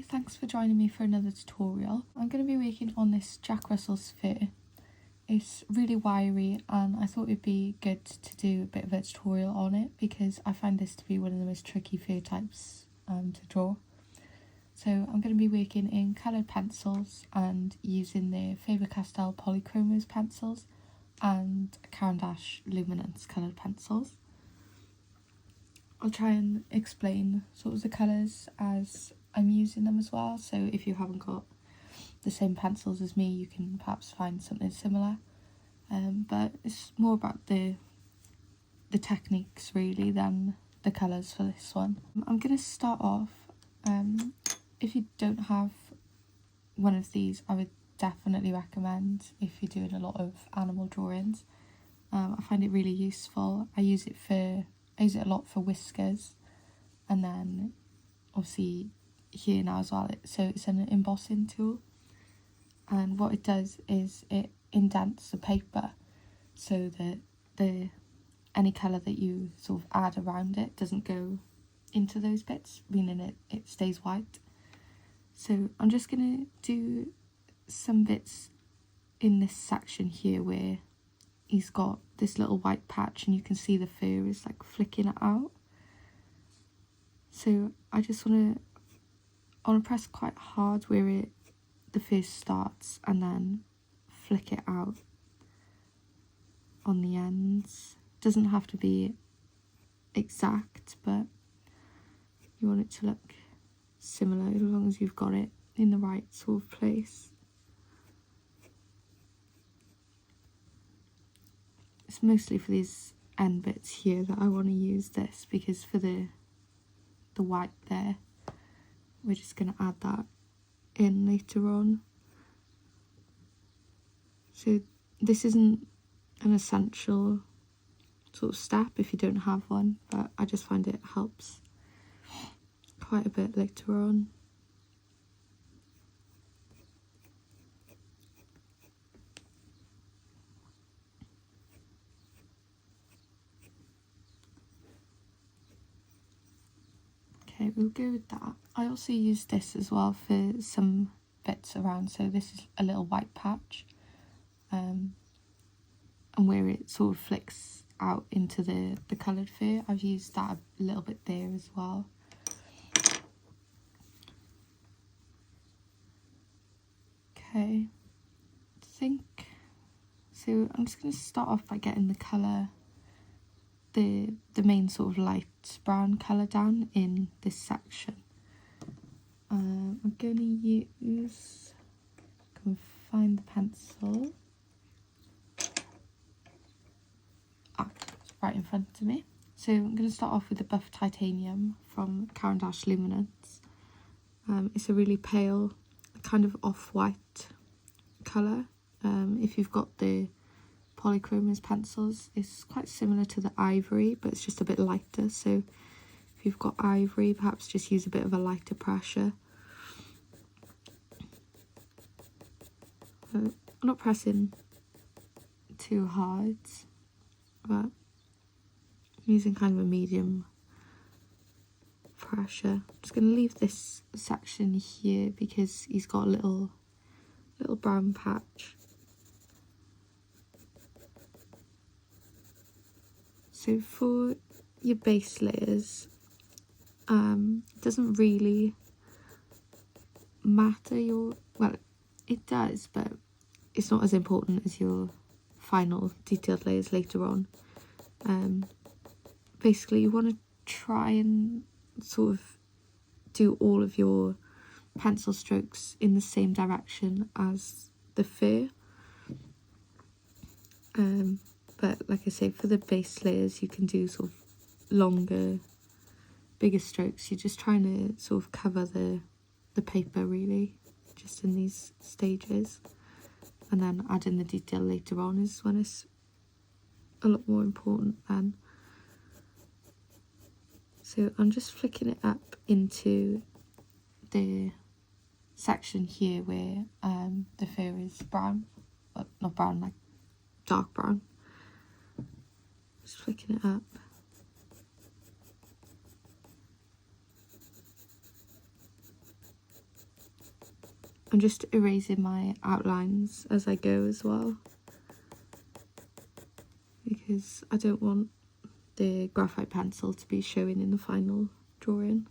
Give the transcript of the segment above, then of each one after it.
thanks for joining me for another tutorial. I'm going to be working on this Jack Russell's fur. It's really wiry and I thought it'd be good to do a bit of a tutorial on it because I find this to be one of the most tricky fur types to draw. So I'm going to be working in coloured pencils and using the Faber-Castell Polychromos pencils and Caran d'Ache Luminance coloured pencils. I'll try and explain sort of the colours as I'm using them as well, so if you haven't got the same pencils as me you can perhaps find something similar, but it's more about the techniques really than the colours for this one. I'm going to start off, if you don't have one of these I would definitely recommend if you're doing a lot of animal drawings. I find it really useful. I use it a lot for whiskers, and then obviously here now as well, so it's an embossing tool, and what it does is it indents the paper so that any colour that you sort of add around it doesn't go into those bits, meaning it stays white. So I'm just going to do some bits in this section here where he's got this little white patch and you can see the fur is like flicking it out. So I just want to press quite hard where the fur starts and then flick it out on the ends. Doesn't have to be exact, but you want it to look similar as long as you've got it in the right sort of place. It's mostly for these end bits here that I want to use this, because for the white there we're just going to add that in later on. So this isn't an essential sort of step if you don't have one, but I just find it helps quite a bit later on. Okay, we'll go with that. I also use this as well for some bits around, so this is a little white patch, and where it sort of flicks out into the coloured fur, I've used that a little bit there as well. Okay, I think, so I'm just going to start off by getting the colour, the main sort of light brown colour down in this section. I'm going to use, can find the pencil, it's right in front of me. So I'm going to start off with the Buff Titanium from Caran d'Ache Luminance. It's a really pale, kind of off-white colour. If you've got the Polychromos pencils, it's quite similar to the ivory, but it's just a bit lighter. So if you've got ivory, perhaps just use a bit of a lighter pressure. I'm not pressing too hard, but I'm using kind of a medium pressure. I'm just going to leave this section here because he's got a little brown patch. So for your base layers, it doesn't really matter well, it does, but it's not as important as your final detailed layers later on. Basically you want to try and sort of do all of your pencil strokes in the same direction as the fur. But like I say, for the base layers you can do sort of longer, bigger strokes. You're just trying to sort of cover the paper really, just in these stages, and then adding the detail later on is when it's a lot more important then. So I'm just flicking it up into the section here where the fur is brown, but not brown, like dark brown. Just flicking it up. I'm just erasing my outlines as I go as well, because I don't want the graphite pencil to be showing in the final drawing.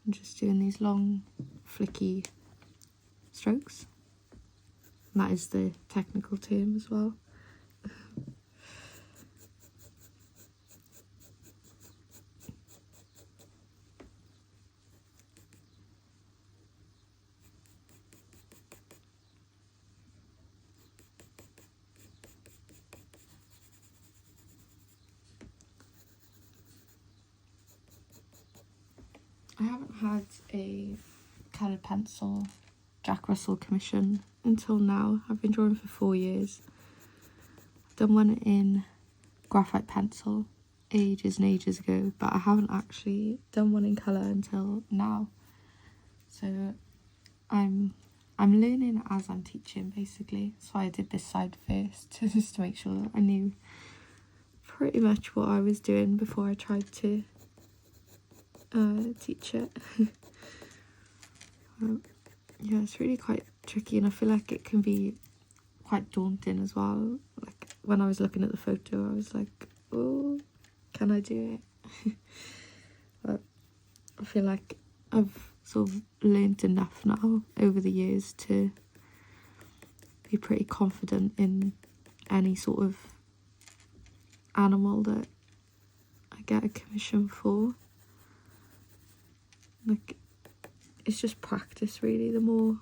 I'm just doing these long flicky strokes, and that is the technical term as well. I haven't had a coloured pencil Jack Russell commission until now. I've been drawing for 4 years. I've done one in graphite pencil ages and ages ago, but I haven't actually done one in colour until now. So I'm learning as I'm teaching, basically. That's why I did this side first, just to make sure that I knew pretty much what I was doing before I tried to teach it. Yeah, it's really quite tricky, and I feel like it can be quite daunting as well. Like when I was looking at the photo, I was like, oh, can I do it? But I feel like I've sort of learned enough now over the years to be pretty confident in any sort of animal that I get a commission for. Like, it's just practice really. The more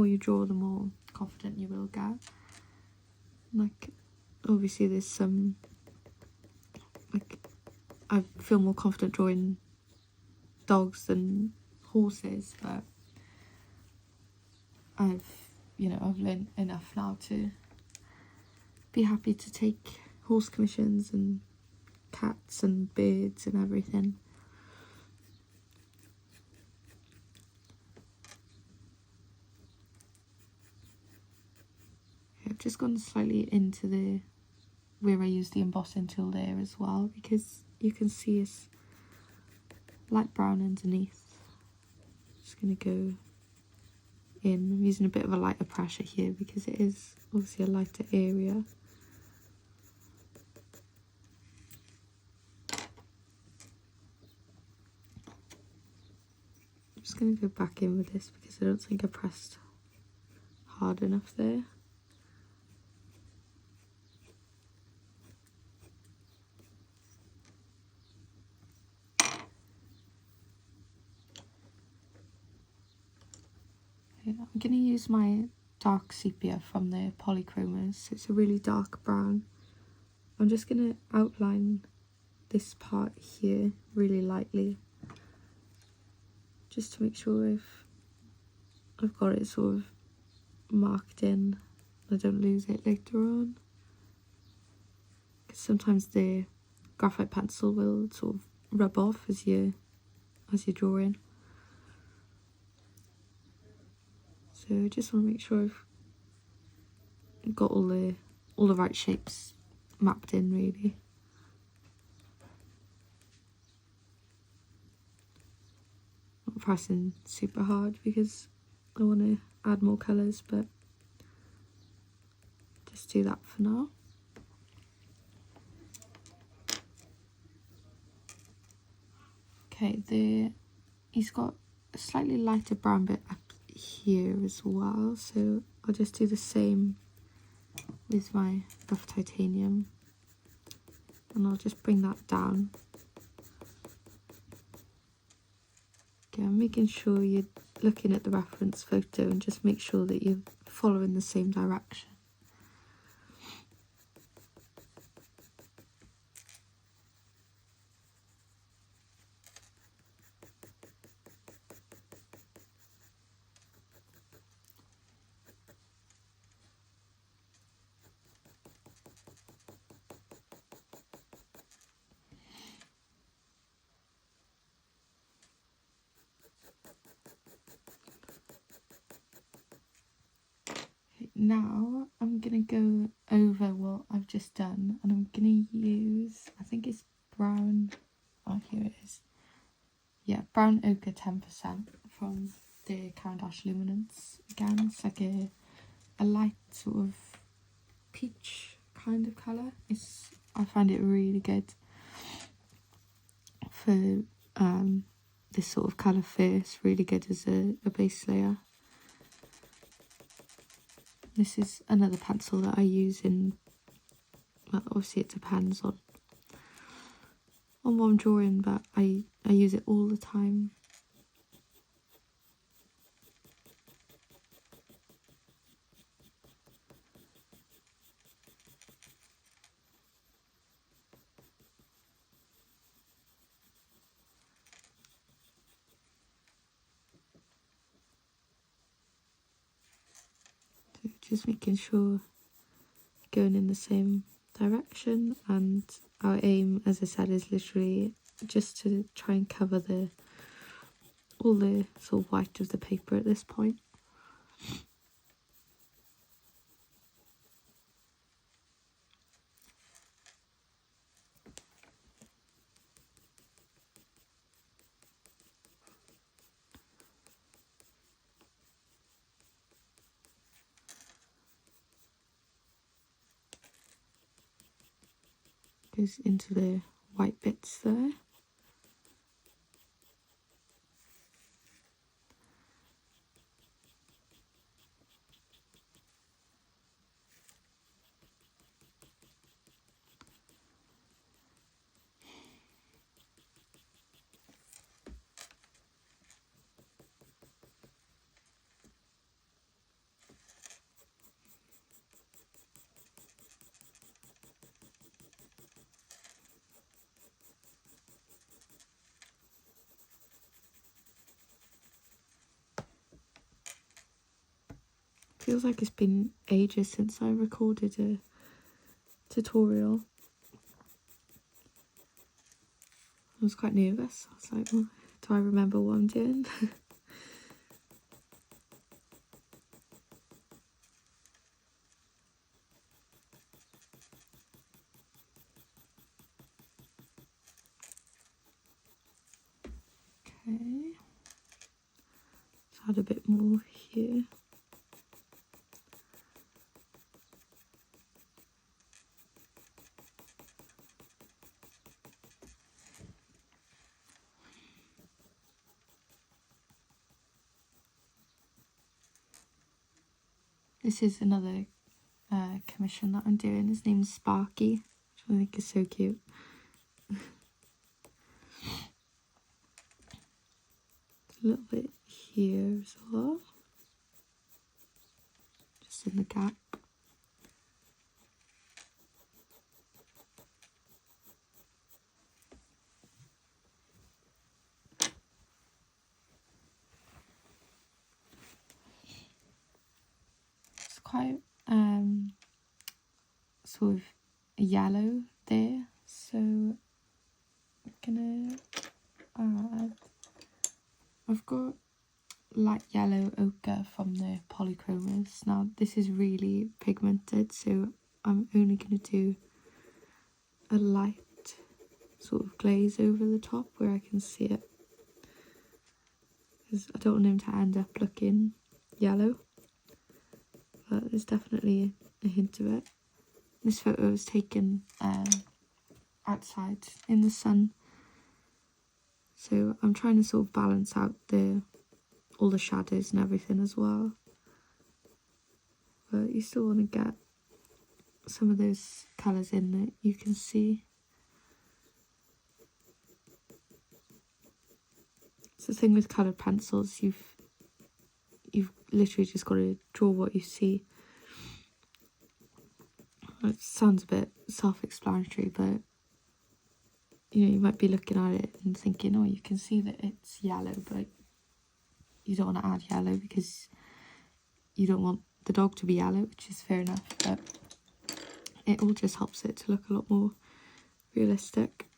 you draw, the more confident you will get. Like, obviously there's some, like, I feel more confident drawing dogs than horses, but I've learned enough now to be happy to take horse commissions and cats and birds and everything. I've just gone slightly into the where I use the embossing tool there as well, because you can see it's light brown underneath. Just going to go in. I'm using a bit of a lighter pressure here because it is obviously a lighter area. I'm just going to go back in with this because I don't think I pressed hard enough there. I'm going to use my dark sepia from the polychromers, so it's a really dark brown. I'm just going to outline this part here really lightly, just to make sure I've got it sort of marked in, I don't lose it later on. Because sometimes the graphite pencil will sort of rub off as you're drawing. So I just want to make sure I've got all the right shapes mapped in really. Not pressing super hard because I want to add more colours, but just do that for now. Okay, he's got a slightly lighter brown bit up here as well, so I'll just do the same with my rough titanium, and I'll just bring that down. Okay, I'm making sure you're looking at the reference photo and just make sure that you're following the same direction. Now I'm going to go over what I've just done, and I'm going to use, I think it's brown, oh here it is, yeah, brown ochre 10% from the Caran d'Ache Luminance. Again, it's like a light sort of peach kind of colour. I find it really good for this sort of colour fur. It's really good as a base layer. This is another pencil that I use in, well, obviously it depends on what I'm drawing, but I use it all the time. So just making sure going in the same direction, and our aim, as I said, is literally just to try and cover all the sort of white of the paper at this point. Goes into the white bits there. Feels like it's been ages since I recorded a tutorial. I was quite nervous. I was like, well, do I remember what I'm doing? Okay. Let's add a bit more here. This is another commission that I'm doing. His name's Sparky, which I think is so cute. A little bit here as well, just in the gap. It's quite sort of yellow there, so I'm gonna add, I've got light yellow ochre from the polychromers. Now this is really pigmented, so I'm only going to do a light sort of glaze over the top where I can see it, because I don't want him to end up looking yellow, but there's definitely a hint of it. This photo was taken outside in the sun, so I'm trying to sort of balance out all the shadows and everything as well, but you still want to get some of those colours in that you can see. It's the thing with coloured pencils, you've literally just got to draw what you see. It sounds a bit self-explanatory, but you know, you might be looking at it and thinking, oh, you can see that it's yellow, but you don't want to add yellow because you don't want the dog to be yellow, which is fair enough, but it all just helps it to look a lot more realistic.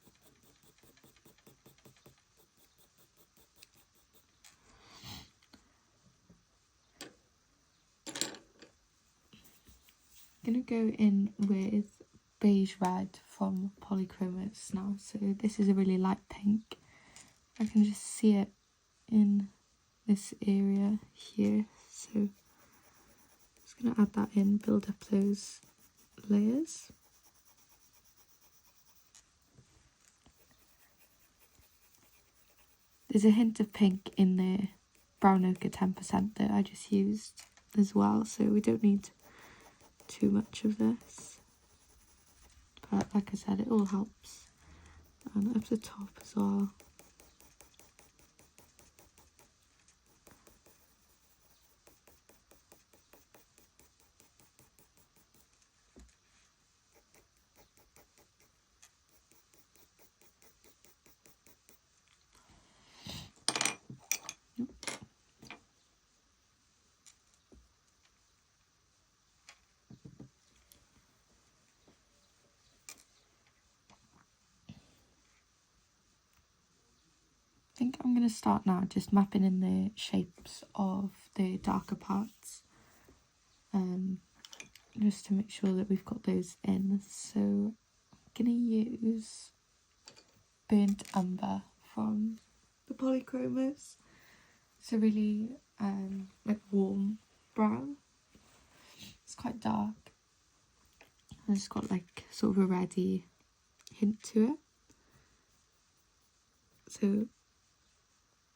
Gonna go in with beige red from Polychromos now. So this is a really light pink. I can just see it in this area here. So just gonna add that in, build up those layers. There's a hint of pink in the brown ochre 10% that I just used as well, so we don't need too much of this. But like I said, it all helps. And up the top as well. I think I'm going to start now just mapping in the shapes of the darker parts, just to make sure that we've got those in. So I'm going to use burnt umber from the Polychromos. It's a really like warm brown. It's quite dark and it's got like sort of a reddy hint to it. So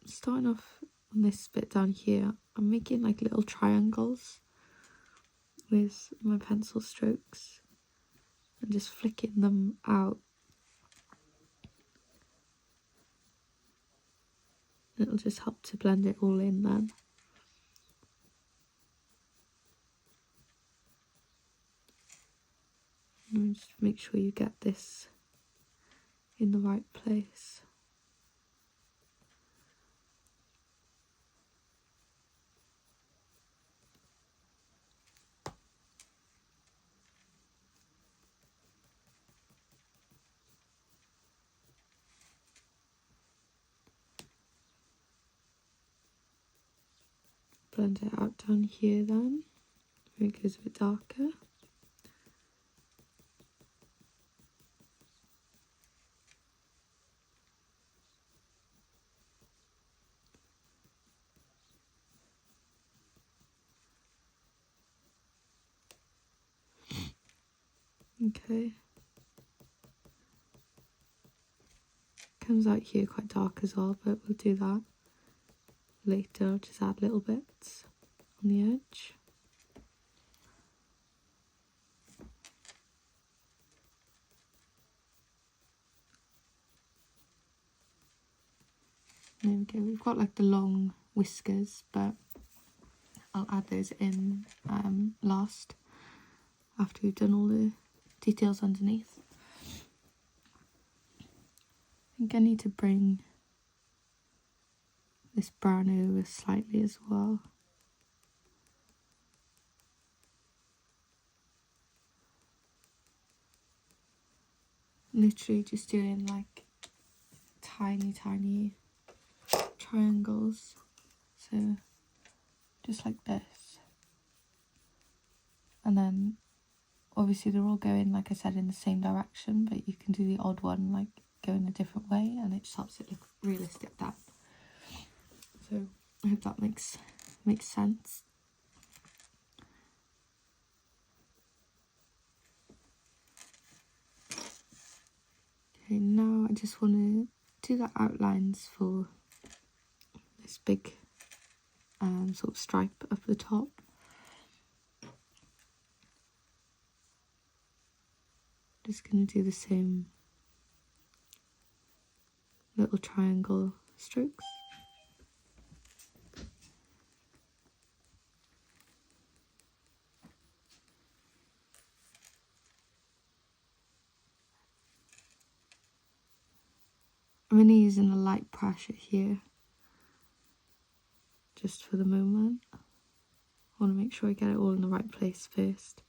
starting off on this bit down here, I'm making like little triangles with my pencil strokes and just flicking them out. It'll just help to blend it all in then. And just make sure you get this in the right place. Blend it out down here then, where it goes a bit darker. Okay. Comes out here quite dark as well, but we'll do that later. I'll just add little bits on the edge. There we go, we've got like the long whiskers, but I'll add those in last, after we've done all the details underneath. I think I need to bring this brown over slightly as well. Literally just doing like tiny triangles, so just like this, and then obviously they're all going, like I said, in the same direction, but you can do the odd one like go in a different way and it just helps it look realistic then. So I hope that makes sense. Okay, now I just want to do the outlines for this big sort of stripe up the top. Just going to do the same little triangle strokes. I'm only using a light pressure here, just for the moment. I want to make sure I get it all in the right place first.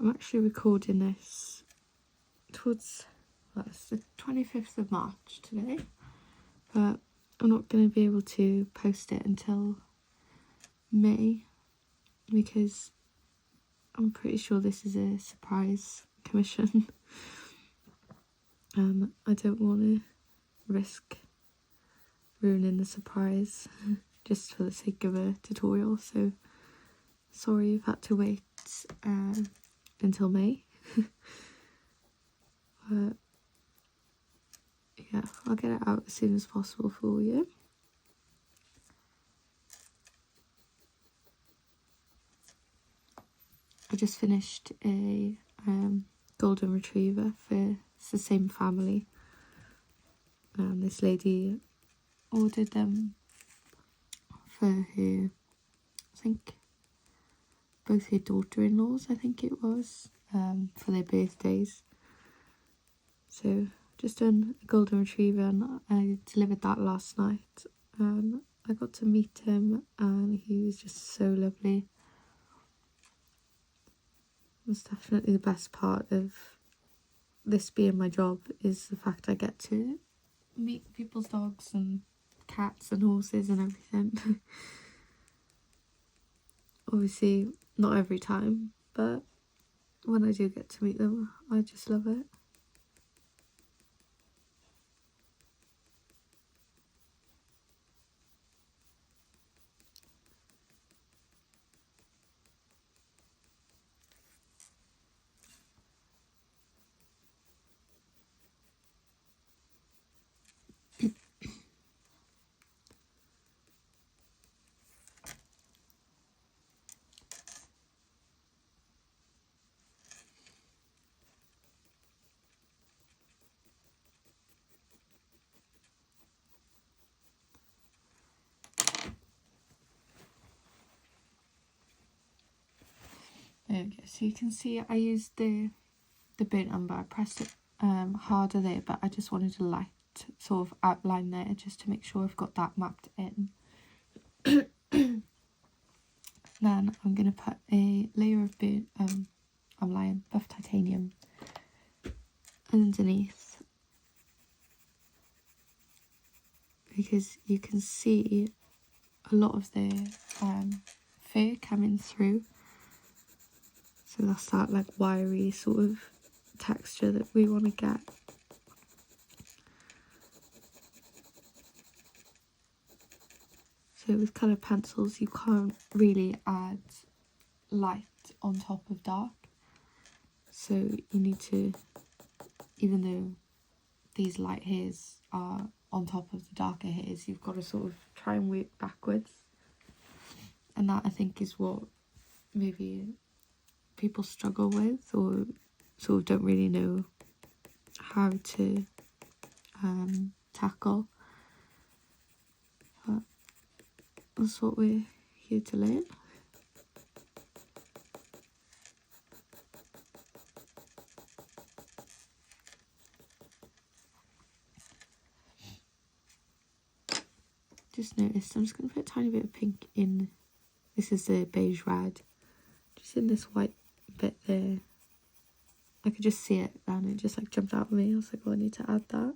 I'm actually recording this towards, well, it's the 25th of March today, but I'm not going to be able to post it until May because I'm pretty sure this is a surprise commission. I don't want to risk ruining the surprise just for the sake of a tutorial, so sorry you've had to wait until May. But yeah, I'll get it out as soon as possible for you. I just finished a golden retriever for the same family. This lady ordered them for her, I think, both her daughter-in-laws, I think it was, for their birthdays. So just done a golden retriever and I delivered that last night. I got to meet him and he was just so lovely. It's definitely the best part of this being my job, is the fact I get to meet people's dogs and cats and horses and everything. Obviously not every time, but when I do get to meet them, I just love it. There we go. So you can see I used the burnt umber. I pressed it harder there, but I just wanted a light sort of outline there just to make sure I've got that mapped in. Then I'm going to put a layer of burnt, I'm lying, buff titanium underneath, because you can see a lot of the fur coming through. So that's that like wiry sort of texture that we want to get. So with coloured pencils you can't really add light on top of dark. So you need to, even though these light hairs are on top of the darker hairs, you've got to sort of try and work backwards. And that I think is what maybe people struggle with, or sort of don't really know how to tackle. But that's what we're here to learn. Just noticed I'm just going to put a tiny bit of pink in, this is the beige red, just in this white bit there. I could just see it and it just like jumped out at me. I was like, oh, I need to add that.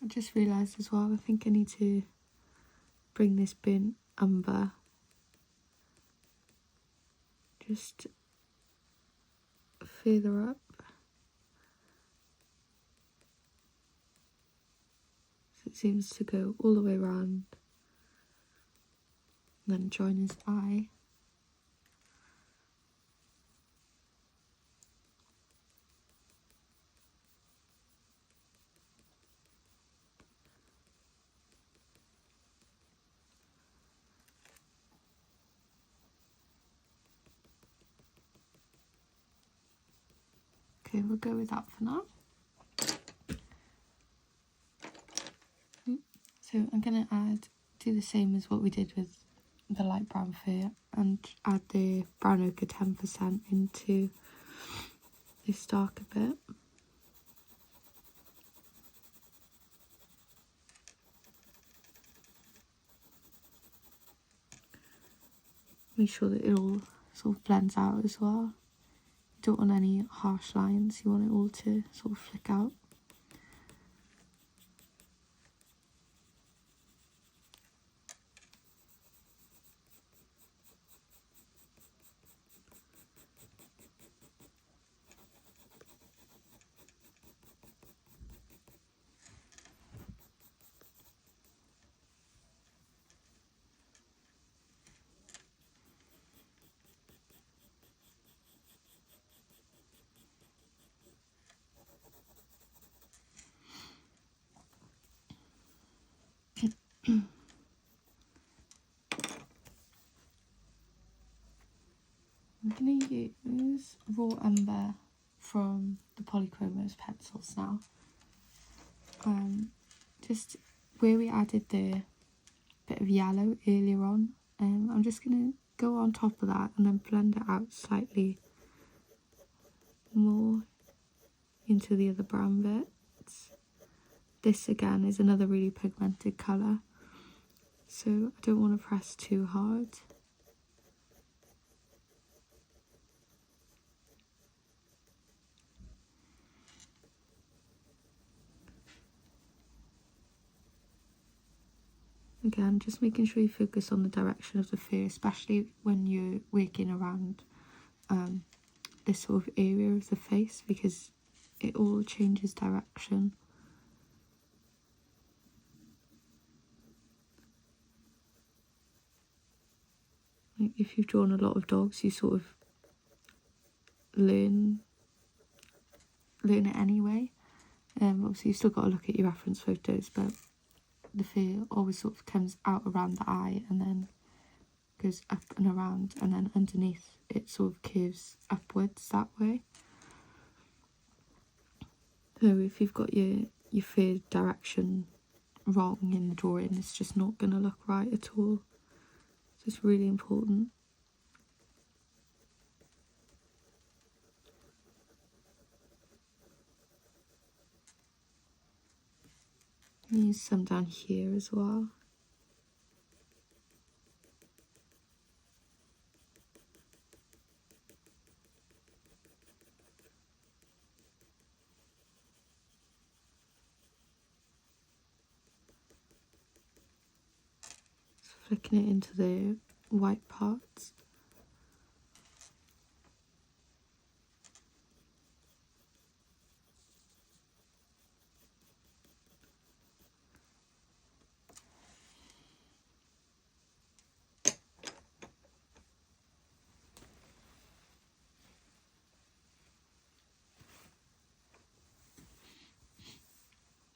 I just realised as well, I think I need to bring this burnt umber just further up. So it seems to go all the way around and then join his eye. Okay, we'll go with that for now. So I'm going to do the same as what we did with the light brown fur and add the brown ochre 10% into this darker bit. Make sure that it all sort of blends out as well. You don't want any harsh lines, you want it all to sort of flick out. I'm going to use raw umber from the Polychromos pencils now. Just where we added the bit of yellow earlier on, I'm just going to go on top of that and then blend it out slightly more into the other brown bits. This again is another really pigmented colour, so I don't want to press too hard. Again, just making sure you focus on the direction of the fur, especially when you're working around this sort of area of the face, because it all changes direction. Like if you've drawn a lot of dogs, you sort of learn it anyway. Obviously you've still got to look at your reference photos, but the fur always sort of comes out around the eye and then goes up and around, and then underneath it sort of curves upwards that way. So if you've got your fur direction wrong in the drawing, it's just not going to look right at all. So it's really important. Use some down here as well. Just flicking it into the white parts.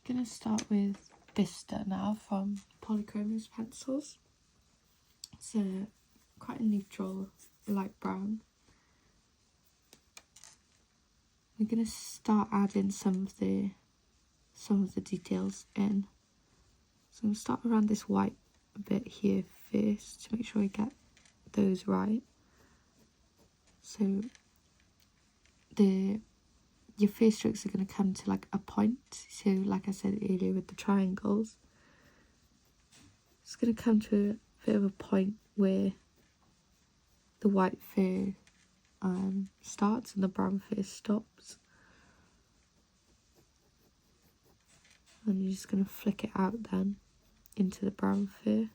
I'm going to start with Vista now from Polychromos pencils. It's quite a neutral light brown. We're going to start adding some of the details in. So I'm going to start around this white bit here first to make sure I get those right. So your face strokes are going to come to like a point. So like I said earlier with the triangles, it's going to come to a bit of a point where the white fur starts and the brown fur stops. And you're just going to flick it out then into the brown fur.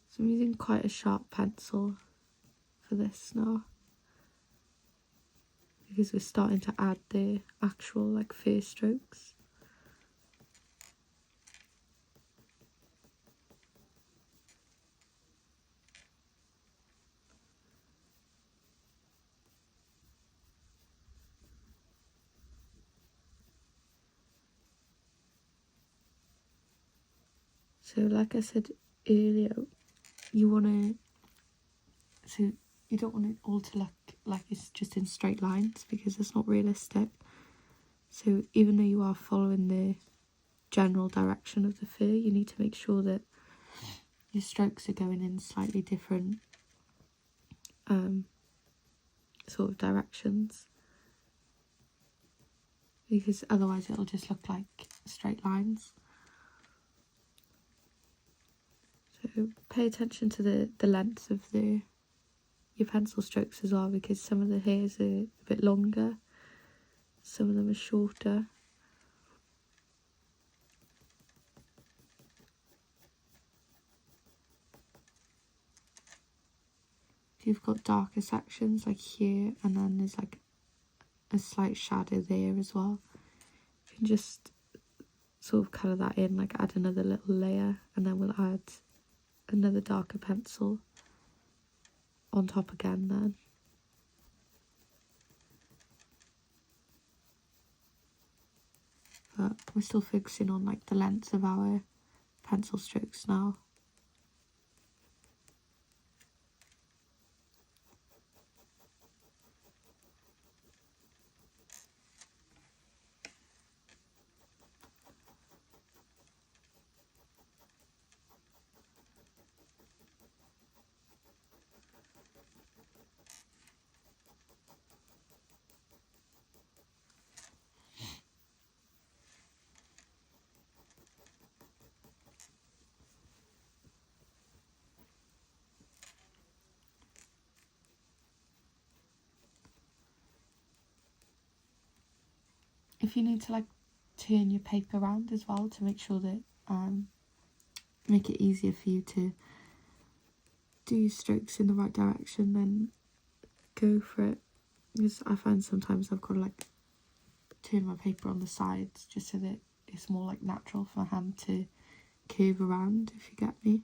So I'm using quite a sharp pencil for this now, because we're starting to add the actual like fur strokes. So like I said earlier, you don't want it all to look like it's just in straight lines, because it's not realistic. So even though you are following the general direction of the fur, you need to make sure that your strokes are going in slightly different sort of directions, because otherwise it'll just look like straight lines. So pay attention to the length of your pencil strokes as well, because some of the hairs are a bit longer, some of them are shorter. If you've got darker sections like here, and then there's like a slight shadow there as well, you can just sort of colour that in, like add another little layer, and then we'll add another darker pencil on top again then. But we're still focusing on like the length of our pencil strokes now. If you need to like turn your paper around as well to make sure that make it easier for you to do your strokes in the right direction, then go for it. Because I find sometimes I've got to like turn my paper on the sides just so that it's more like natural for my hand to curve around, if you get me.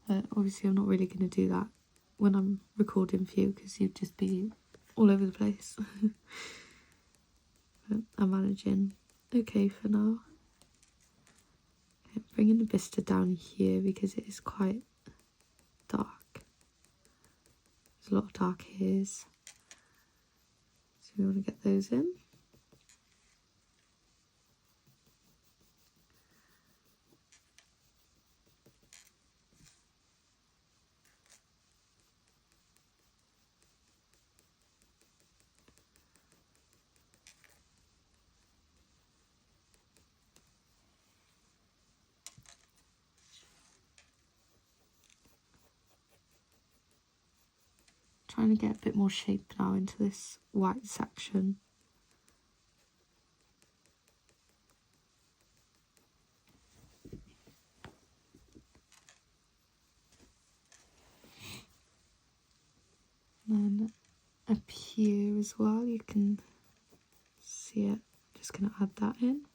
But obviously I'm not really going to do that when I'm recording for you, because you'd just be all over the place. But I'm managing okay for now. Okay, bringing the vista down here because it is quite dark. There's a lot of dark hairs, so we want to get those in. Trying to get a bit more shape now into this white section. And then up here as well, you can see it. Just going to add that in.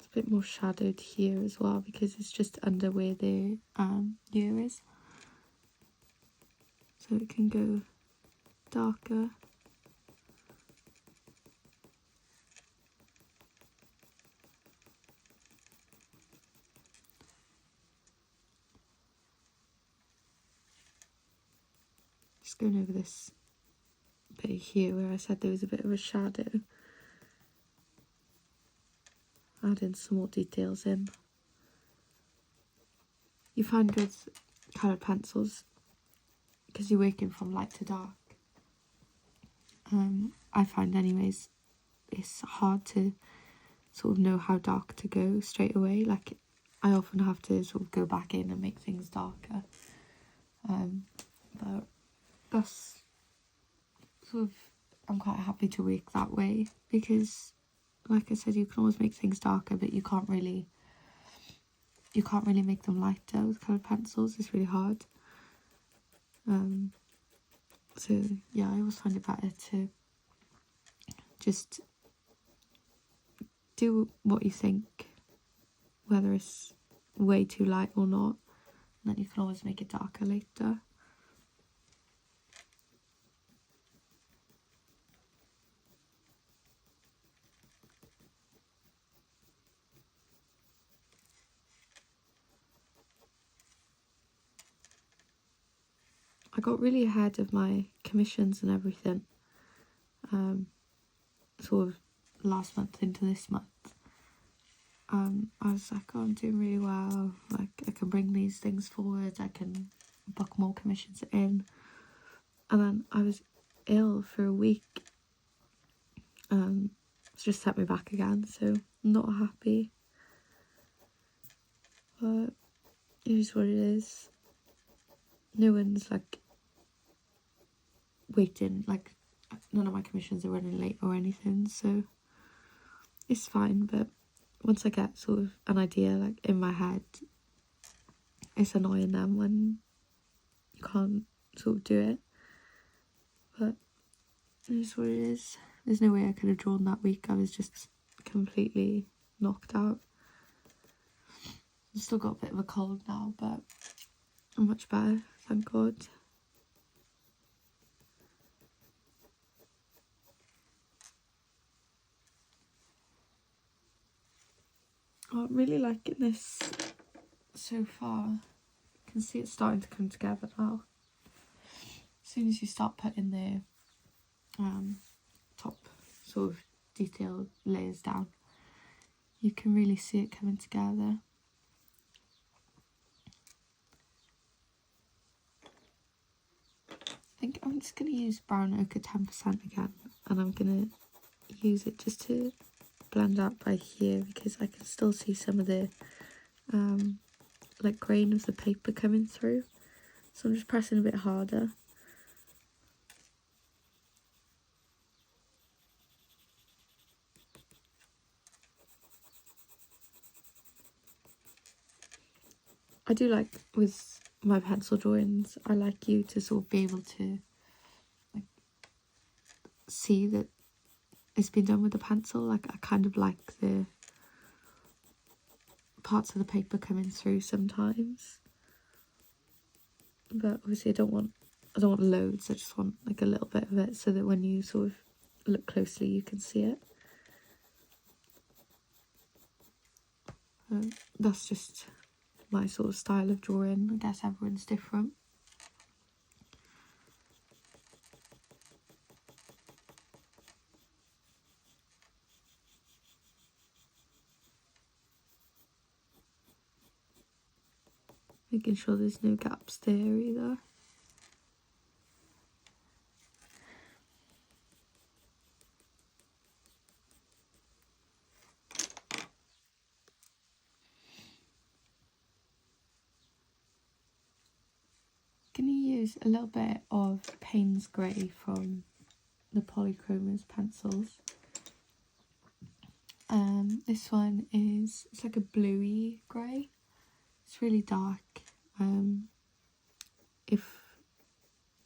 A bit more shadowed here as well, because it's just under where the ear is, so it can go darker. Just going over this bit here where I said there was a bit of a shadow. Adding some more details in. You find with coloured pencils, because you're working from light to dark, I find anyways, it's hard to sort of know how dark to go straight away. Like, I often have to sort of go back in and make things darker. But that's sort of, I'm quite happy to work that way, because like I said, you can always make things darker, but you can't really make them lighter with coloured pencils. It's really hard. So yeah, I always find it better to just do what you think, whether it's way too light or not, and then you can always make it darker later. I got really ahead of my commissions and everything, sort of last month into this month. I was like, oh, I'm doing really well, like I can bring these things forward, I can book more commissions in. And then I was ill for a week. It's just set me back again, so I'm not happy. But it is what it is. No one's like waiting, like none of my commissions are running late or anything, so it's fine. But once I get sort of an idea like in my head, it's annoying them when you can't sort of do it. But it is what it is. There's no way I could have drawn that week. I was just completely knocked out. I've still got a bit of a cold now, but I'm much better, thank God. Oh, I'm really liking this so far. You can see it's starting to come together now. As soon as you start putting the top sort of detailed layers down, you can really see it coming together. I think I'm just going to use brown ochre 10% again, and I'm going to use it just to blend out by here, because I can still see some of the like grain of the paper coming through, so I'm just pressing a bit harder. I do like with my pencil drawings, I like you to sort of be able to like see that it's been done with a pencil. Like I kind of like the parts of the paper coming through sometimes, but obviously I don't want loads. I just want like a little bit of it, so that when you sort of look closely you can see it. That's just my sort of style of drawing. I guess everyone's different. Making sure there's no gaps there either. Going to use a little bit of Payne's Grey from the Polychromos pencils. This one is, it's like a bluey grey. It's really dark. If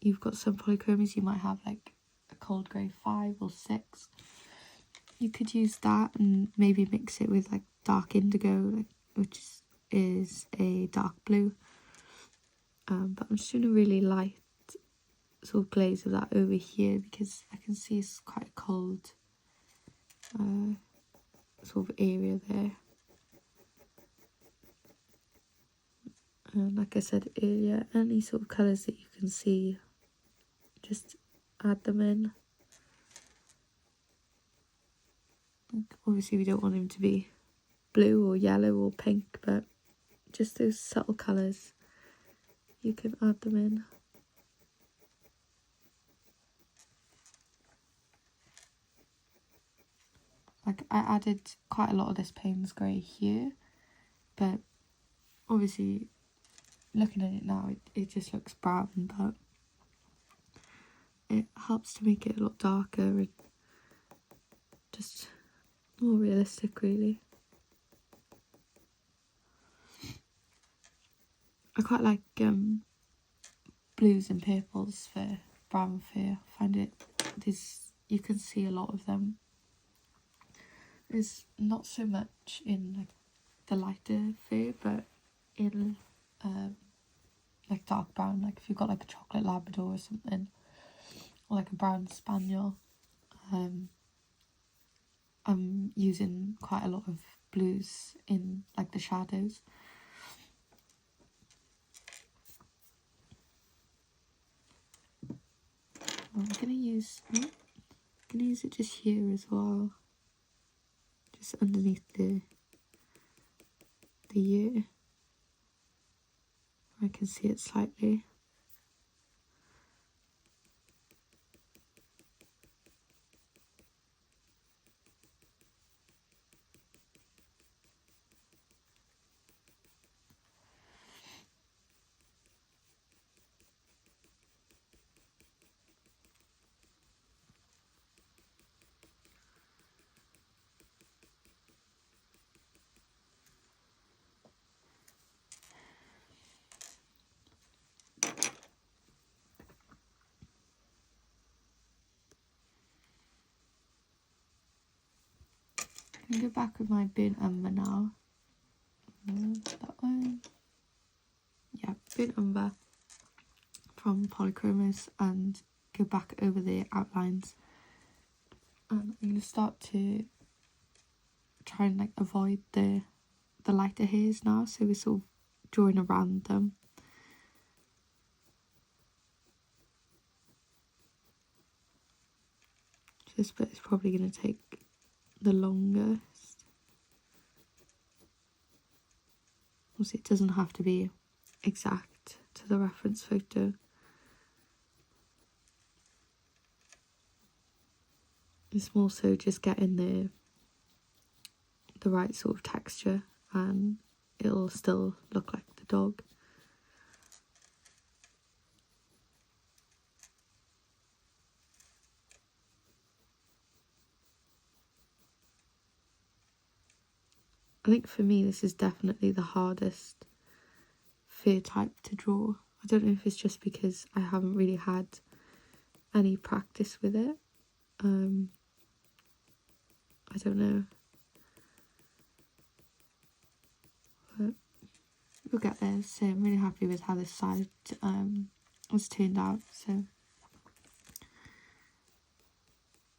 you've got some Polychromos, you might have like a cold grey 5 or 6. You could use that and maybe mix it with like dark indigo, which is a dark blue. But I'm just doing a really light sort of glaze of that over here, because I can see it's quite a cold sort of area there. And like I said earlier, any sort of colours that you can see, just add them in. Like, obviously we don't want him to be blue or yellow or pink, but just those subtle colours, you can add them in. Like I added quite a lot of this Payne's Grey here, but obviously looking at it now it just looks brown, but it helps to make it a lot darker and just more realistic really. I quite like blues and purples for brown fur. I find it, you can see a lot of them. There's not so much in like the lighter fur, but in like dark brown, like if you've got like a chocolate Labrador or something, or like a brown spaniel. I'm using quite a lot of blues in like the shadows. I'm gonna use it just here as well, just underneath the ear. I can see it slightly. I'm gonna go back with my burnt umber now. That one. Yeah, burnt umber from Polychromos, and go back over the outlines. And I'm gonna start to try and like avoid the lighter hairs now, so we're sort of drawing around them. This bit is probably going to take the longest. Obviously it doesn't have to be exact to the reference photo. It's more so just getting the right sort of texture, and it'll still look like the dog. I think for me this is definitely the hardest fur type to draw. I don't know if it's just because I haven't really had any practice with it. I don't know. But we'll get there. So I'm really happy with how this side has turned out. So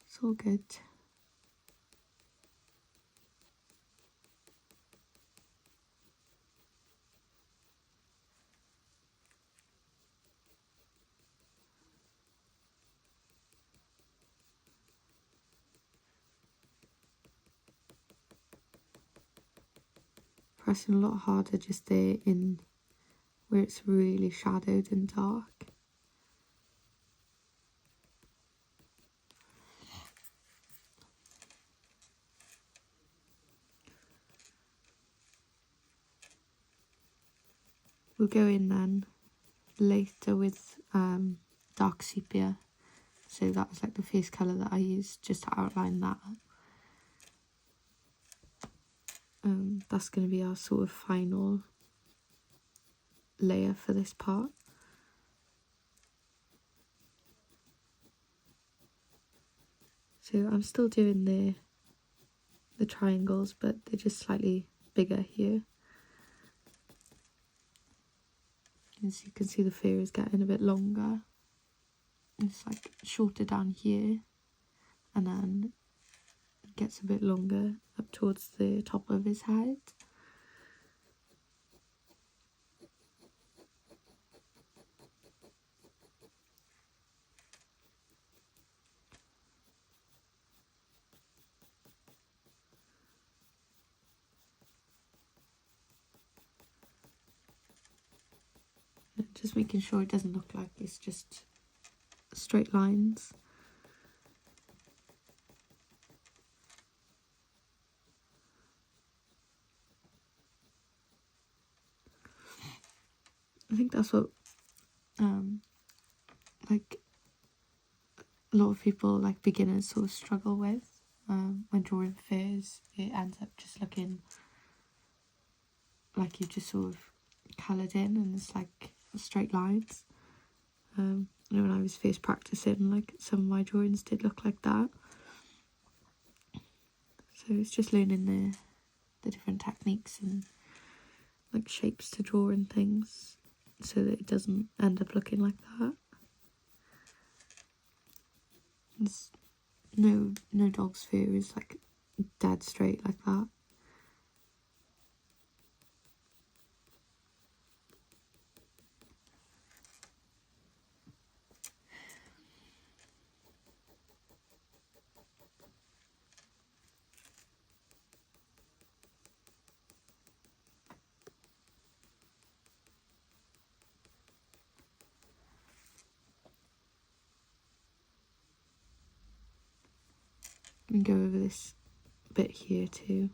it's all good. Pressing a lot harder just there in where it's really shadowed and dark. We'll go in then later with dark sepia. So that was like the first colour that I used just to outline that. That's going to be our sort of final layer for this part. So I'm still doing the triangles, but they're just slightly bigger here. As you can see, the fur is getting a bit longer. It's like shorter down here, and then it gets a bit longer up towards the top of his head. Just making sure it doesn't look like it's just straight lines. I think that's what like a lot of people, like beginners, sort of struggle with. when drawing furs, it ends up just looking like you've just sort of coloured in and it's like straight lines. When I was first practicing, like some of my drawings did look like that. So it's just learning the different techniques and like shapes to draw and things so that it doesn't end up looking like that. There's no dog's fur is like dead straight like that. And go over this bit here too.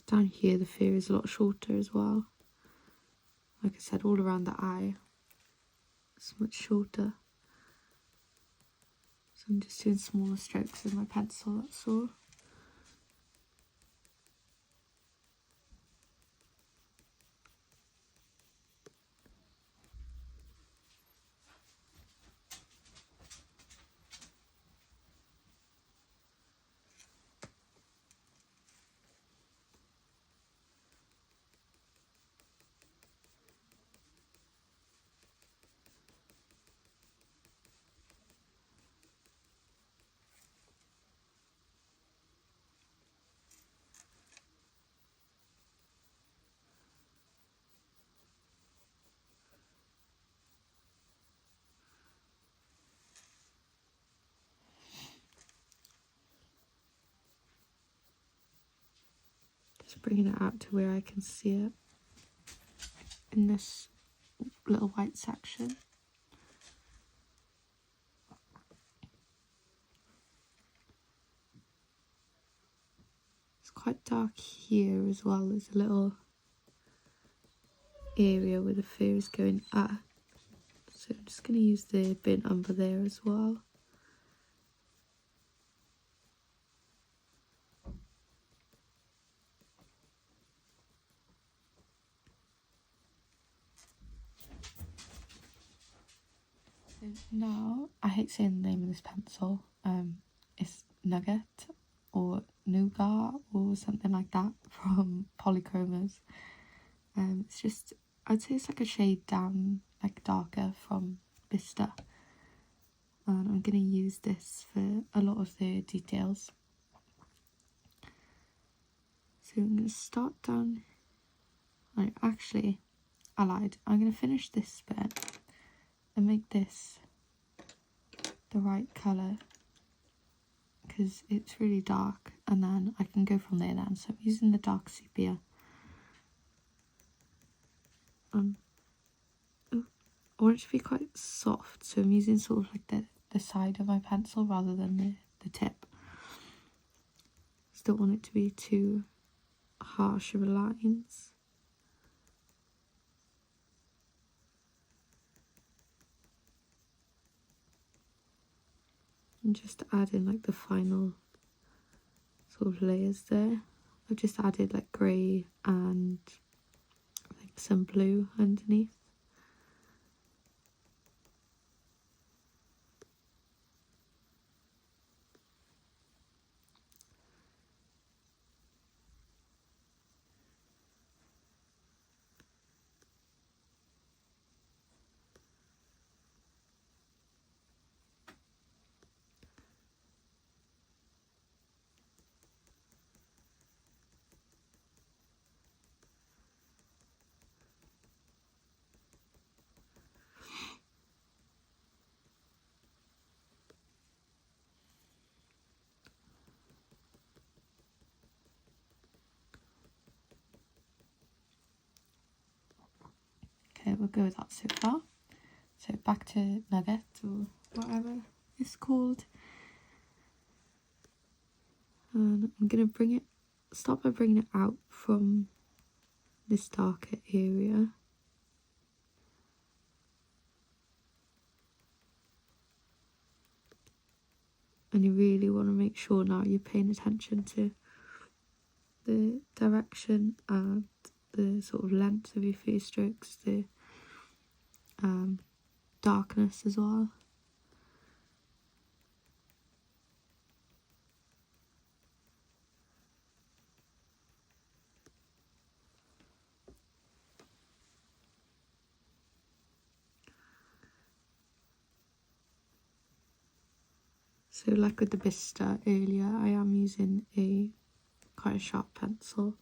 Down here the fur is a lot shorter as well. Like I said, all around the eye it's much shorter. So I'm just doing smaller strokes with my pencil, that's all. Just bringing it out to where I can see it in this little white section. It's quite dark here as well. There's a little area where the fur is going up. So I'm just going to use the burnt umber there as well. So now, I hate saying the name of this pencil. It's Nugget or Nougat or something like that from Polychromos. It's just, I'd say it's like a shade down, like darker from Vista. And I'm going to use this for a lot of the details. So I'm going to start down. Right, actually, I lied. I'm going to finish this bit and make this the right colour because it's really dark, and then I can go from there then. So I'm using the dark sepia. I want it to be quite soft, so I'm using sort of like the side of my pencil rather than the tip. Just don't want it to be too harsh of lines. And just add in like the final sort of layers there. I've just added like grey and like some blue underneath. go with that so far. So back to Nugget, or whatever it's called. And I'm going to start by bringing it out from this darker area. And you really want to make sure now you're paying attention to the direction and the sort of length of your face strokes, the darkness as well. So like with the Bista earlier, I am using quite a sharp pencil.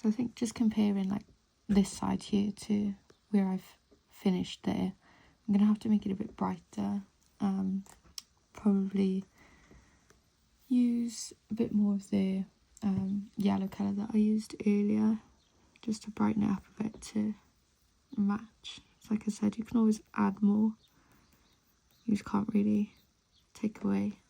So I think just comparing like this side here to where I've finished there, I'm going to have to make it a bit brighter. Probably use a bit more of the yellow colour that I used earlier, just to brighten it up a bit to match. So like I said, you can always add more. You just can't really take away.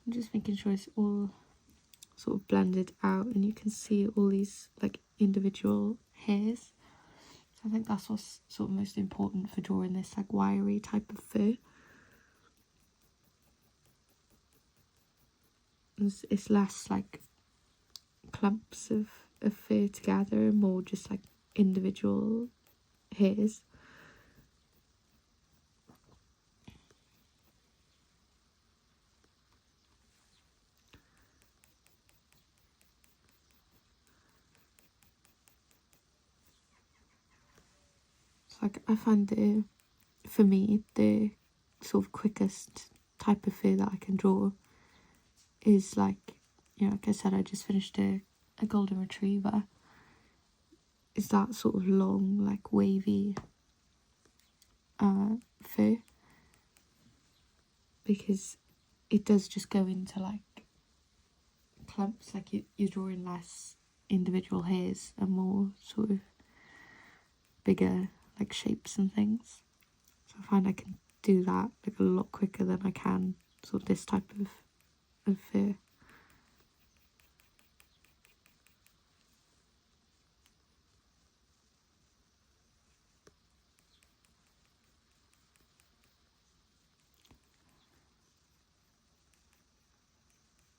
I'm just making sure it's all sort of blended out and you can see all these like individual hairs. So I think that's what's sort of most important for drawing this like wiry type of fur. It's less like clumps of fur together and more just like individual hairs. Like I find for me, the sort of quickest type of fur that I can draw is like like I said, I just finished a golden retriever. Is that sort of long, like wavy fur, because it does just go into like clumps, like you're drawing less individual hairs and more sort of bigger like shapes and things. So I find I can do that like a lot quicker than I can sort of this type of fur.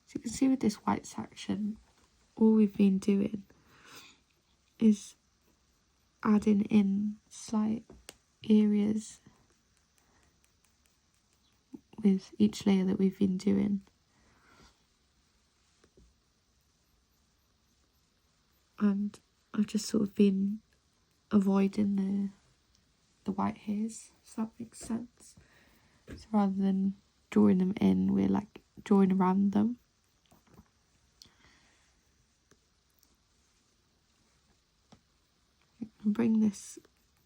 So you can see with this white section, all we've been doing is adding in slight areas with each layer that we've been doing. And I've just sort of been avoiding the white hairs, if that makes sense. So rather than drawing them in, we're like drawing around them. And bring this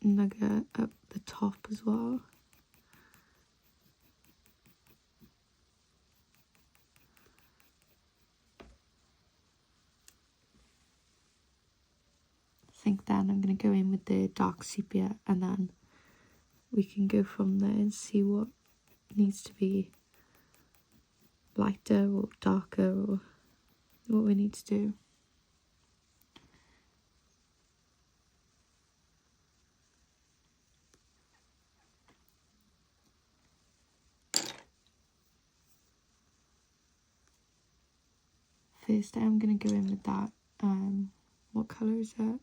nugget up the top as well. I think then I'm going to go in with the dark sepia, and then we can go from there and see what needs to be lighter or darker, or what we need to do. First I'm going to go in with that, what colour is that?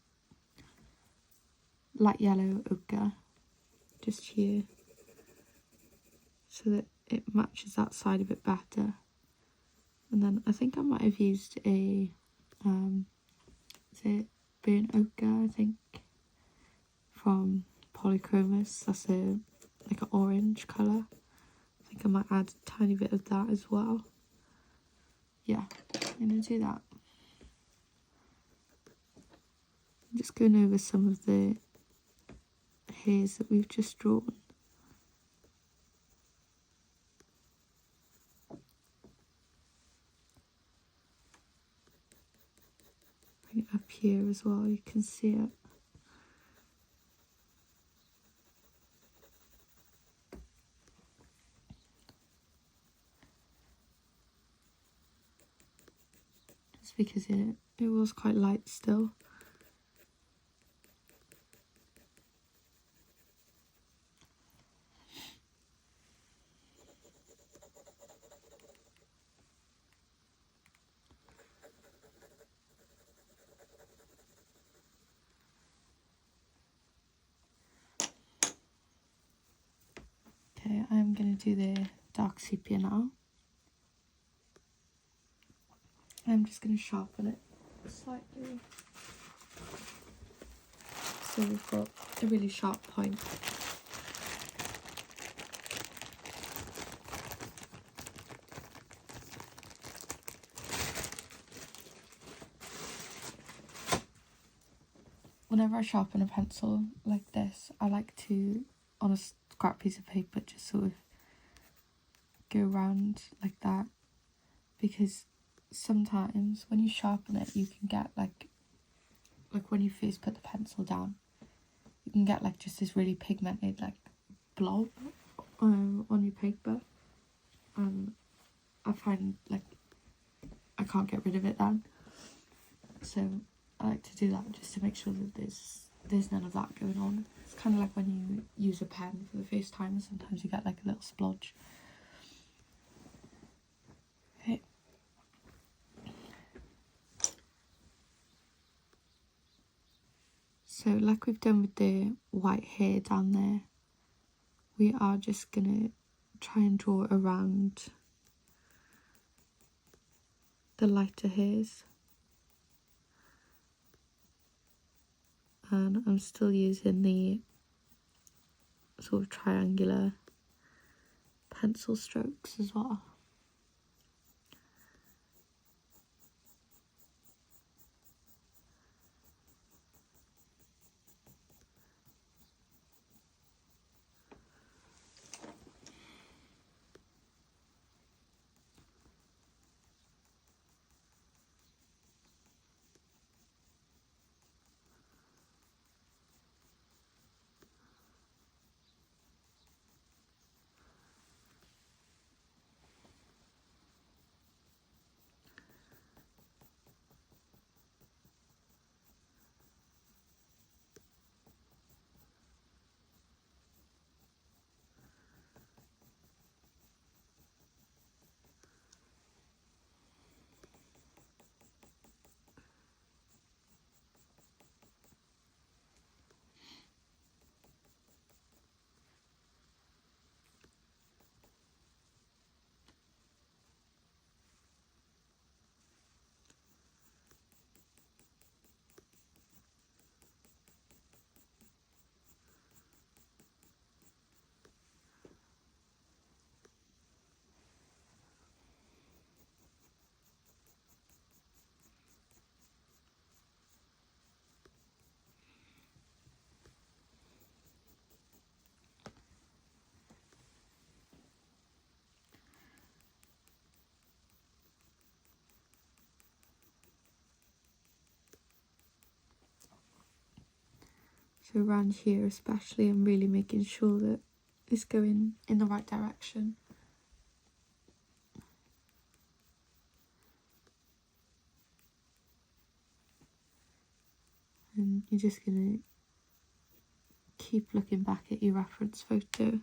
Light yellow ochre, just here, so that it matches that side a bit better. And then I think I might have used a, is it burnt ochre, I think, from Polychromos. That's like an orange colour. I think I might add a tiny bit of that as well. Yeah, I'm going to do that. I'm just going over some of the hairs that we've just drawn. Bring it up here as well, you can see it. Just because it was quite light still. Okay, I'm going to do the dark sepia now. I'm just going to sharpen it slightly, so we've got a really sharp point. Whenever I sharpen a pencil like this, I like to, on a scrap piece of paper, just sort of go around like that, because sometimes when you sharpen it, you can get like when you first put the pencil down, you can get like just this really pigmented like blob on your paper, and I find like I can't get rid of it then. So I like to do that just to make sure that there's none of that going on. It's kind of like when you use a pen for the first time, sometimes you get like a little splodge. Okay. So like we've done with the white hair down there, we are just gonna try and draw around the lighter hairs. And I'm still using the sort of triangular pencil strokes as well. So around here especially, I'm really making sure that it's going in the right direction. And you're just going to keep looking back at your reference photo.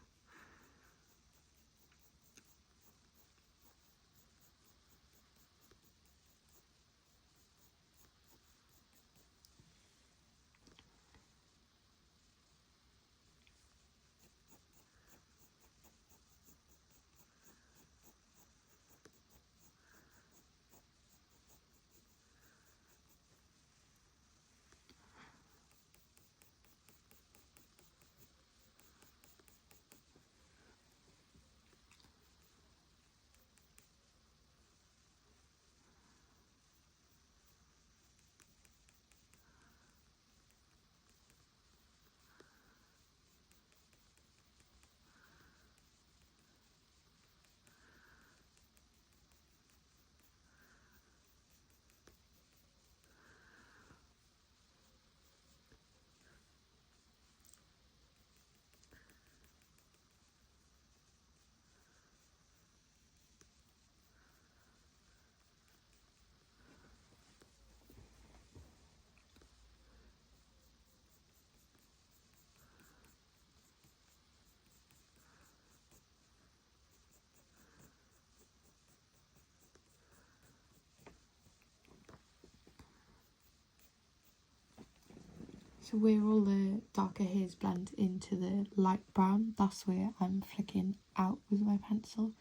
So where all the darker hairs blend into the light brown, that's where I'm flicking out with my pencil.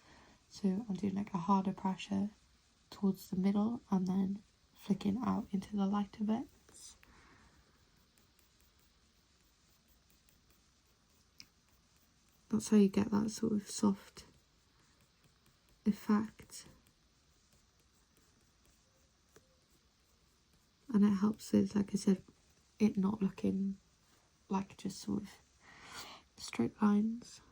So I'm doing like a harder pressure towards the middle and then flicking out into the lighter bits. That's how you get that sort of soft effect. And it helps with, like I said, it not looking like just sort of straight lines.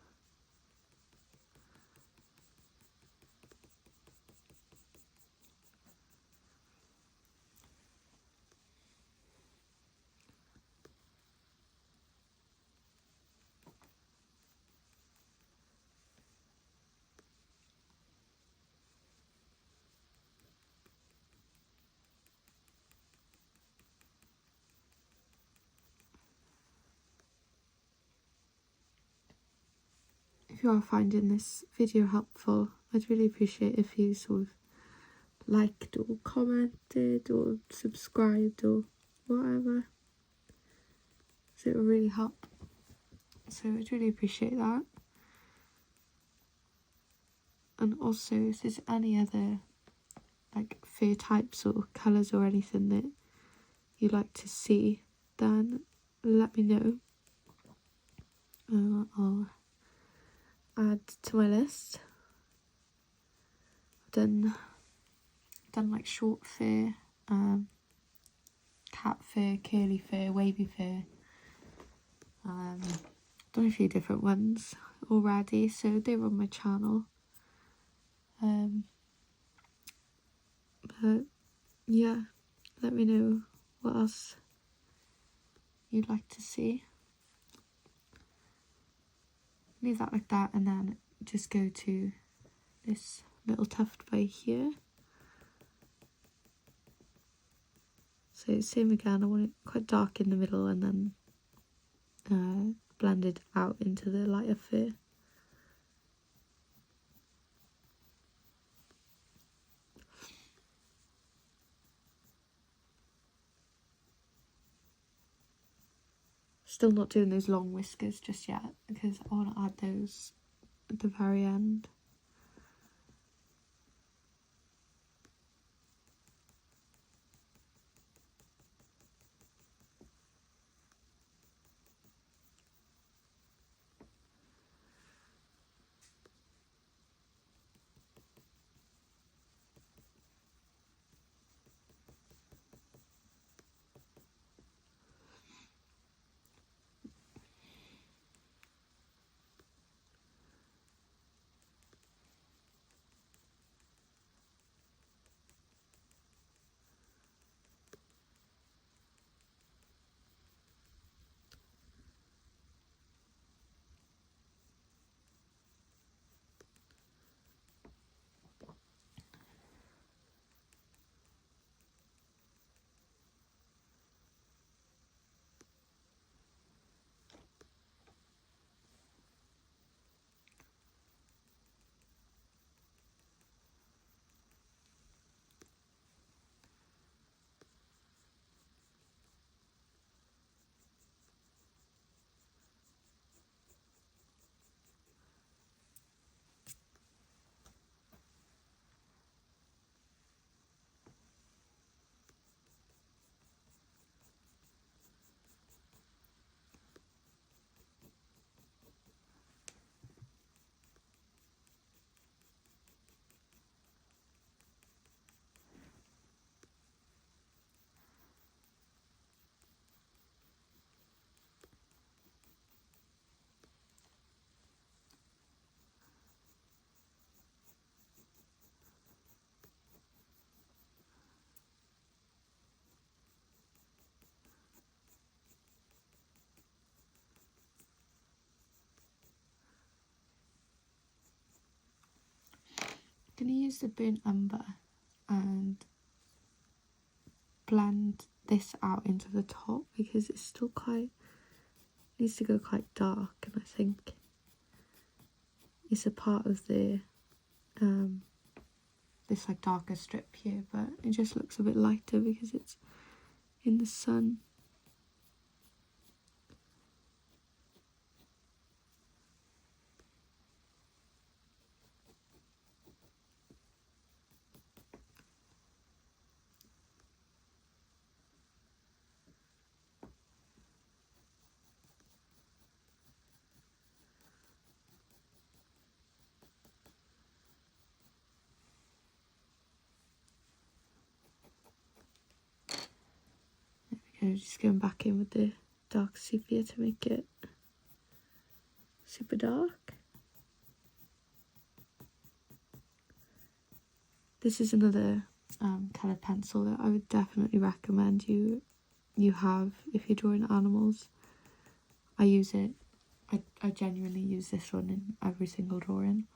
If you are finding this video helpful, I'd really appreciate if you sort of liked or commented or subscribed or whatever. So it will really help. So I'd really appreciate that. And also, if there's any other like fur types or colours or anything that you'd like to see, then let me know. I'll add to my list. I've done like short fur, cat fur, curly fur, wavy fur. Done a few different ones already, so they're on my channel. But yeah, let me know what else you'd like to see. Leave that like that and then just go to this little tuft by here. So same again, I want it quite dark in the middle and then blended out into the lighter fur. Still not doing those long whiskers just yet because I want to add those at the very end. Gonna use the burnt umber and blend this out into the top because it's still quite, needs to go quite dark, and I think it's a part of the this like darker strip here, but it just looks a bit lighter because it's in the sun. There we go, just going back in with the dark sepia to make it super dark. This is another coloured pencil that I would definitely recommend you have if you're drawing animals. I use it, I genuinely use this one in every single drawing.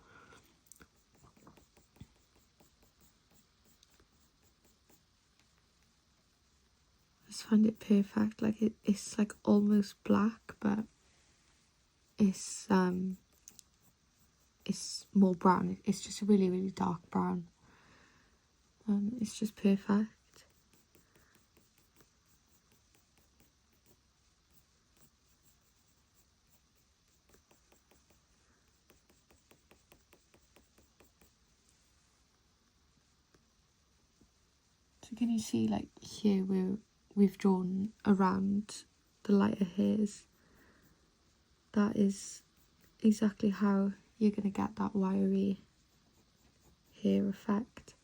I just find it perfect, like it's like almost black, but it's more brown. It's just a really, really dark brown. It's just perfect. So can you see, like here we've drawn around the lighter hairs. That is exactly how you're going to get that wiry hair effect.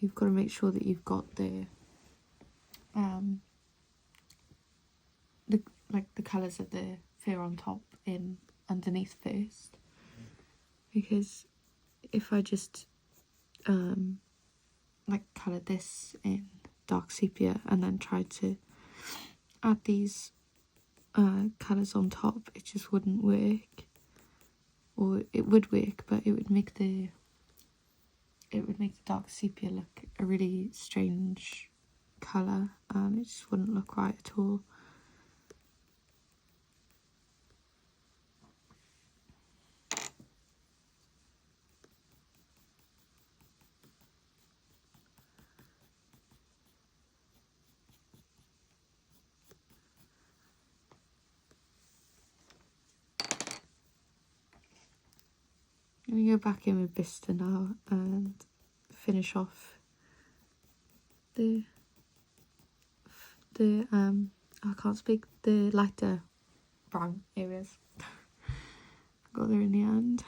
You've got to make sure that you've got the colours of the fur on top in underneath first, because if I just like coloured this in dark sepia and then tried to add these colours on top, it just wouldn't work. Or it would work, but it would make the dark sepia look a really strange colour, and it just wouldn't look right at all. I'm going to go back in with Vista now and finish off the I can't speak, the lighter brown areas. Got there in the end.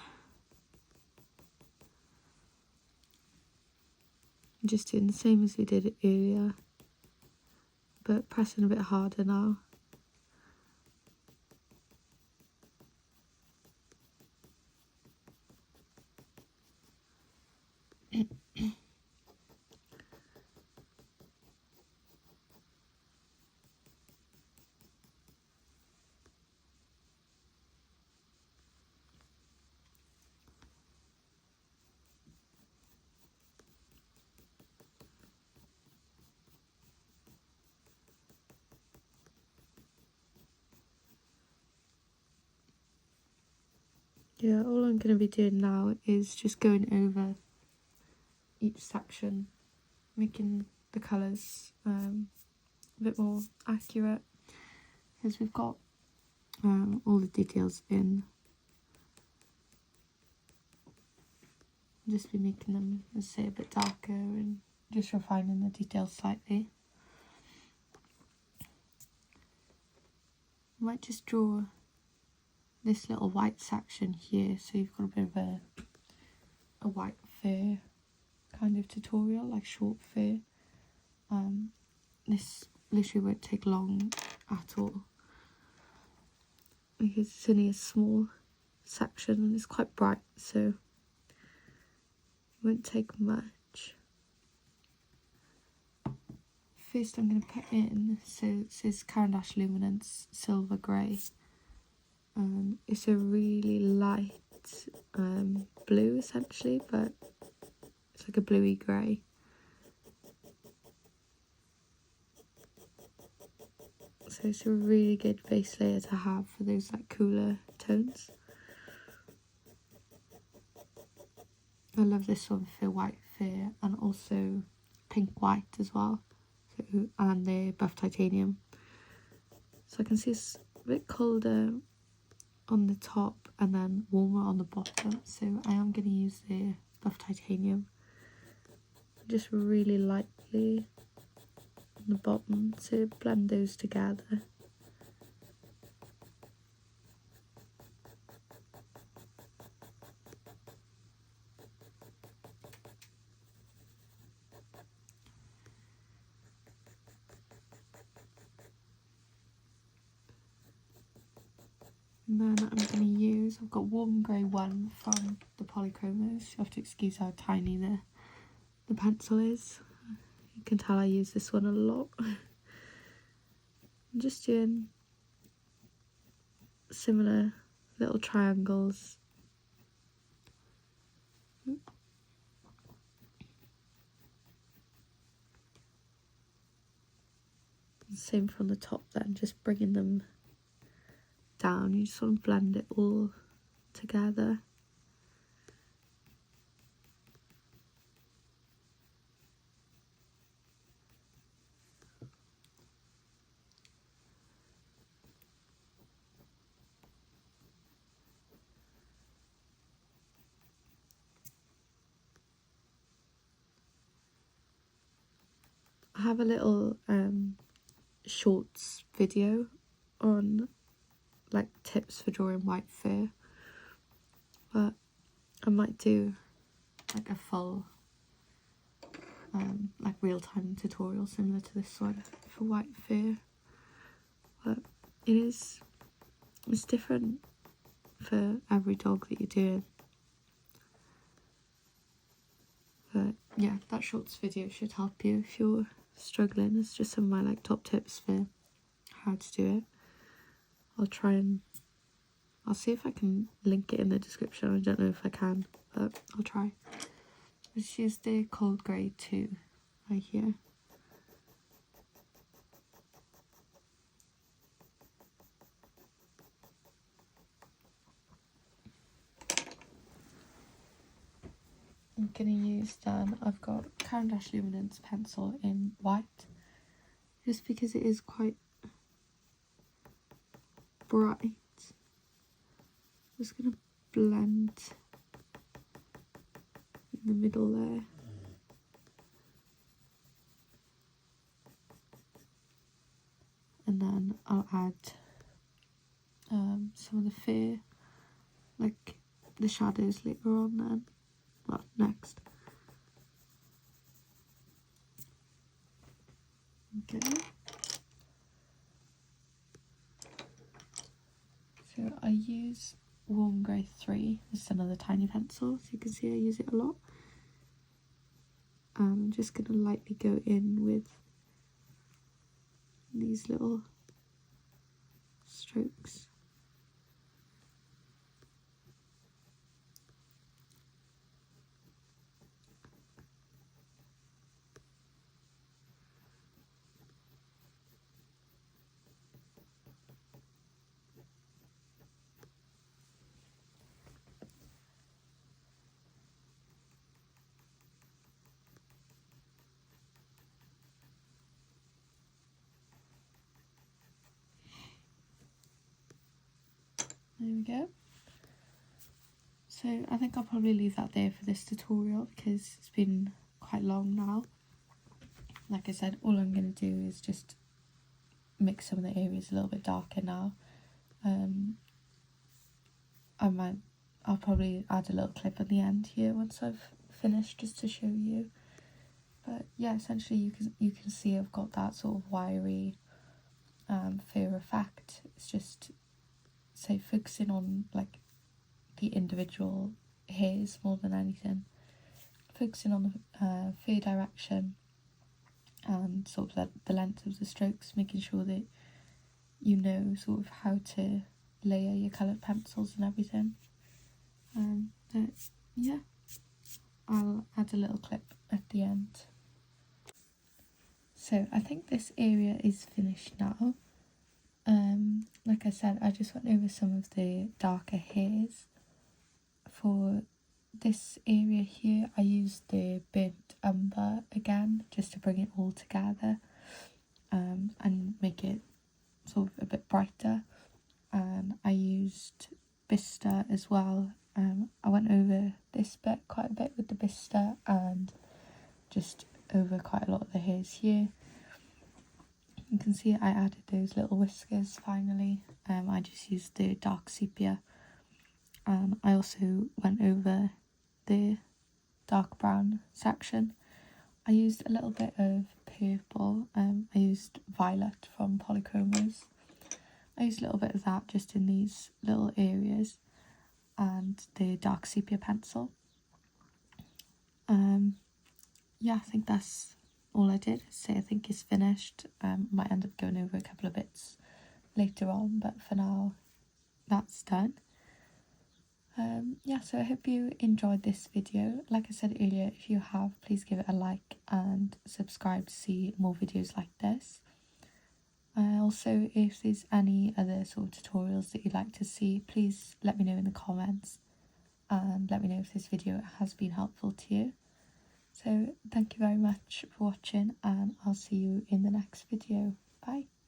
I'm just doing the same as we did earlier, but pressing a bit harder now. Yeah, all I'm going to be doing now is just going over each section, making the colours a bit more accurate, because we've got all the details in. I'll just be making them, let's say, a bit darker and just refining the details slightly. I might just draw this little white section here, so you've got a bit of a white fur kind of tutorial, like short fur. This literally won't take long at all, because it's only a small section and it's quite bright, so it won't take much. first I'm going to put in, so this is Caran d'Ache Luminance Silver Grey. It's a really light blue essentially, but it's like a bluey grey. So it's a really good base layer to have for those like cooler tones. I love this one for white fur and also pink white as well, so, and the buff titanium. So I can see it's a bit colder on the top and then warmer on the bottom, so I am going to use the buff titanium just really lightly on the bottom to blend those together. And then I'm going to use, I've got Warm Grey 1 from the Polychromos. You have to excuse how tiny the pencil is. You can tell I use this one a lot. I'm just doing similar little triangles. Same from the top then, just bringing them down. You just want to blend it all together. I have a little shorts video on like tips for drawing white fur, but I might do like a full like real-time tutorial similar to this one for white fur. But it's different for every dog that you're doing. But yeah, that shorts video should help you if you're struggling. It's just some of my like top tips for how to do it. I'll see if I can link it in the description. I don't know if I can, but I'll try. Let's use the Cold Grey 2 right here. I'm going to use then, I've got Caran d'Ache Luminance pencil in white, just because it is quite bright. I'm just going to blend in the middle there. And then I'll add some of the fur, like the shadows later on then. Well, next. Okay. So I use Warm Grey 3. This is another tiny pencil, so you can see I use it a lot. I'm just going to lightly go in with these little strokes. There we go. So I think I'll probably leave that there for this tutorial because it's been quite long now. Like I said, all I'm going to do is just mix some of the areas a little bit darker now. I'll probably add a little clip at the end here once I've finished, just to show you. But yeah, essentially you can see I've got that sort of wiry fur effect. It's just, say, focusing on like the individual hairs more than anything. Focusing on the fur direction and sort of the length of the strokes, making sure that you know sort of how to layer your coloured pencils and everything. But yeah, I'll add a little clip at the end. So I think this area is finished now. Like I said, I just went over some of the darker hairs. For this area here, I used the burnt umber again, just to bring it all together, and make it sort of a bit brighter. And I used Bista as well. I went over this bit quite a bit with the Bista and just over quite a lot of the hairs here. You can see I added those little whiskers finally. I just used the dark sepia. I also went over the dark brown section. I used a little bit of purple. I used violet from Polychromos. I used a little bit of that just in these little areas, and the dark sepia pencil. Yeah, I think that's all I did. So I think it's finished. Might end up going over a couple of bits later on, but for now that's done. Yeah, so I hope you enjoyed this video. Like I said earlier, if you have, please give it a like and subscribe to see more videos like this. Also, if there's any other sort of tutorials that you'd like to see, please let me know in the comments and let me know if this video has been helpful to you. So thank you very much for watching, and I'll see you in the next video. Bye.